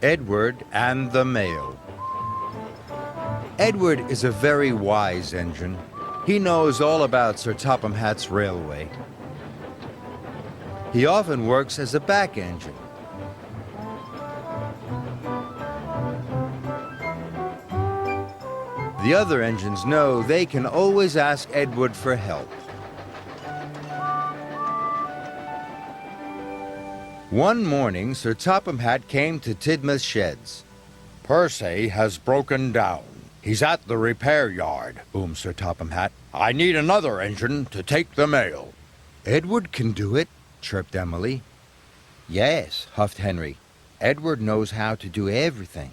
Edward and the Mail. Edward is a very wise engine. He knows all about Sir Topham Hatt's railway. He often works as a back engine. The other engines know they can always ask Edward for help. One morning, Sir Topham Hatt came to Tidmouth Sheds. Percy has broken down. He's at the repair yard, boomed Sir Topham Hatt. I need another engine to take the mail. Edward can do it, chirped Emily. Yes, huffed Henry. Edward knows how to do everything.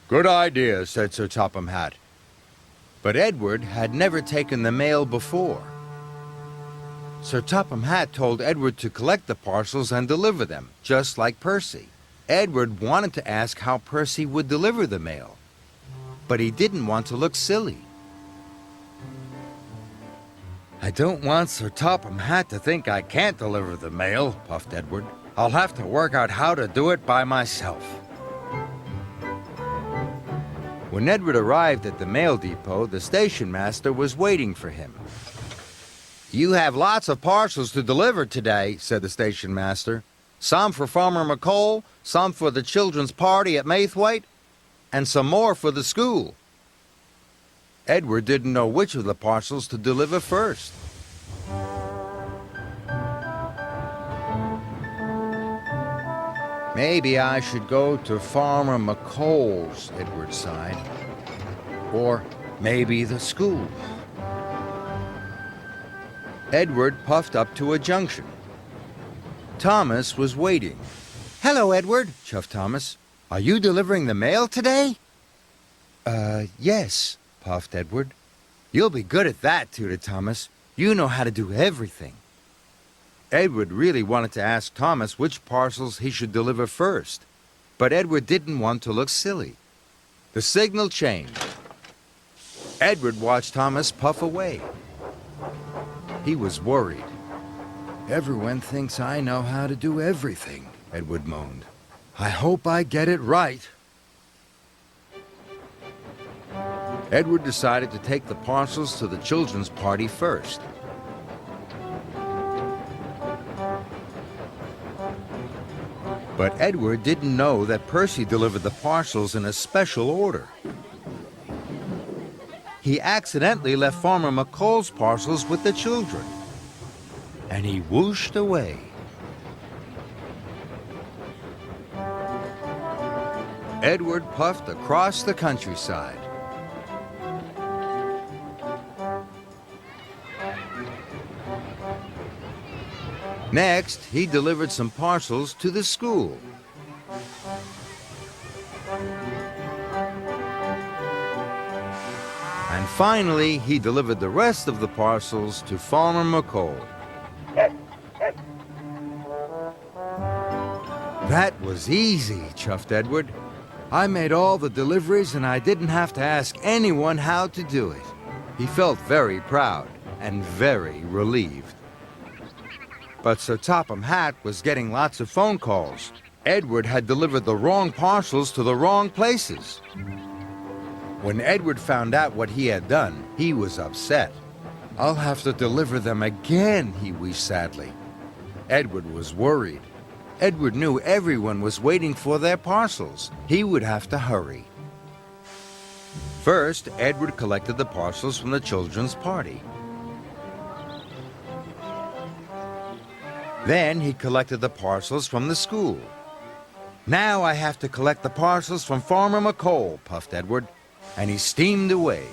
Good idea, said Sir Topham Hatt. But Edward had never taken the mail before. Sir Topham Hatt told Edward to collect the parcels and deliver them, just like Percy. Edward wanted to ask how Percy would deliver the mail, but he didn't want to look silly. I don't want Sir Topham Hatt to think I can't deliver the mail, puffed Edward. I'll have to work out how to do it by myself. When Edward arrived at the mail depot, the station master was waiting for him. You have lots of parcels to deliver today, said the station master. Some for Farmer McColl, some for the children's party at Maithwaite, and some more for the school. Edward didn't know which of the parcels to deliver first. Maybe I should go to Farmer McColl's, Edward sighed. Or maybe the school. Edward puffed up to a junction. Thomas was waiting. Hello, Edward, chuffed Thomas. Are you delivering the mail today? Yes, puffed Edward. You'll be good at that, tooted Thomas. You know how to do everything. Edward really wanted to ask Thomas which parcels he should deliver first, but Edward didn't want to look silly. The signal changed. Edward watched Thomas puff away. He was worried. Everyone thinks I know how to do everything, Edward moaned. I hope I get it right. Edward decided to take the parcels to the children's party first. But Edward didn't know that Percy delivered the parcels in a special order. He accidentally left Farmer McColl's parcels with the children, and he whooshed away. Edward puffed across the countryside. Next, he delivered some parcels to the school. And finally, he delivered the rest of the parcels to Farmer McColl. That was easy, chuffed Edward. I made all the deliveries and I didn't have to ask anyone how to do it. He felt very proud and very relieved. But Sir Topham Hatt was getting lots of phone calls. Edward had delivered the wrong parcels to the wrong places. When Edward found out what he had done, he was upset. I'll have to deliver them again, he wheezed sadly. Edward was worried. Edward knew everyone was waiting for their parcels. He would have to hurry. First, Edward collected the parcels from the children's party. Then he collected the parcels from the school. Now I have to collect the parcels from Farmer McColl, puffed Edward, and he steamed away.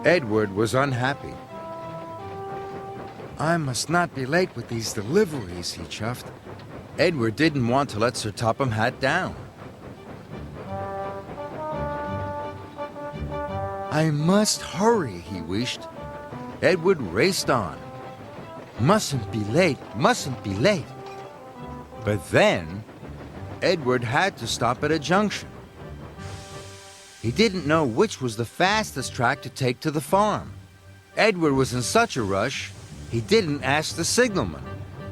Edward was unhappy. I must not be late with these deliveries, he chuffed. Edward didn't want to let Sir Topham Hatt down. I must hurry, he wished. Edward raced on. Mustn't be late, mustn't be late. But then, Edward had to stop at a junction. He didn't know which was the fastest track to take to the farm. Edward was in such a rush, he didn't ask the signalman.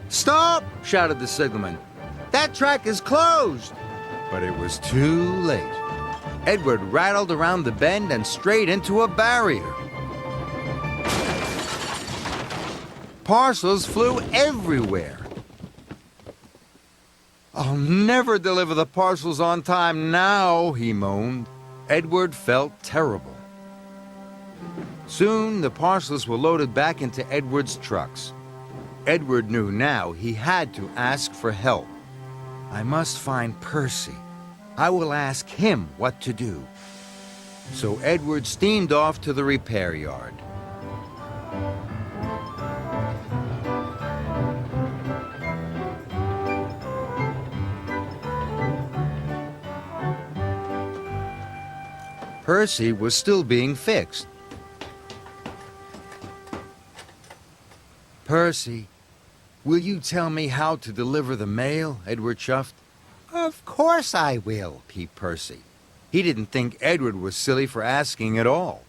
Stop! Shouted the signalman. That track is closed! But it was too late. Edward rattled around the bend and straight into a barrier. Parcels flew everywhere. I'll never deliver the parcels on time now, he moaned. Edward felt terrible. Soon, the parcels were loaded back into Edward's trucks. Edward knew now he had to ask for help. I must find Percy. I will ask him what to do. So Edward steamed off to the repair yard. Percy was still being fixed. Percy, will you tell me how to deliver the mail? Edward chuffed. Of course I will. Peeped Percy. He didn't think Edward was silly for asking at all.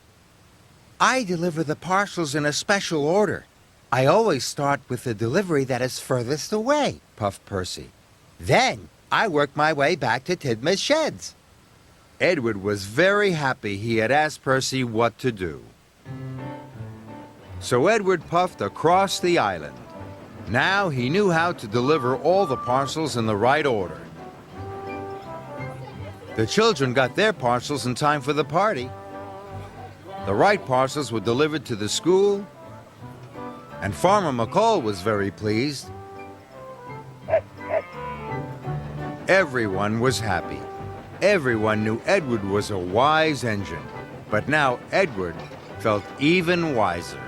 I deliver the parcels in a special order. I always start with the delivery that is furthest away, Puffed Percy. Then I work my way back to Tidmouth's sheds. Edward was very happy he had asked Percy what to do. So Edward puffed across the island. Now he knew how to deliver all the parcels in the right order. The children got their parcels in time for the party. The right parcels were delivered to the school, and Farmer McCall was very pleased. Everyone was happy. Everyone knew Edward was a wise engine, but now Edward felt even wiser.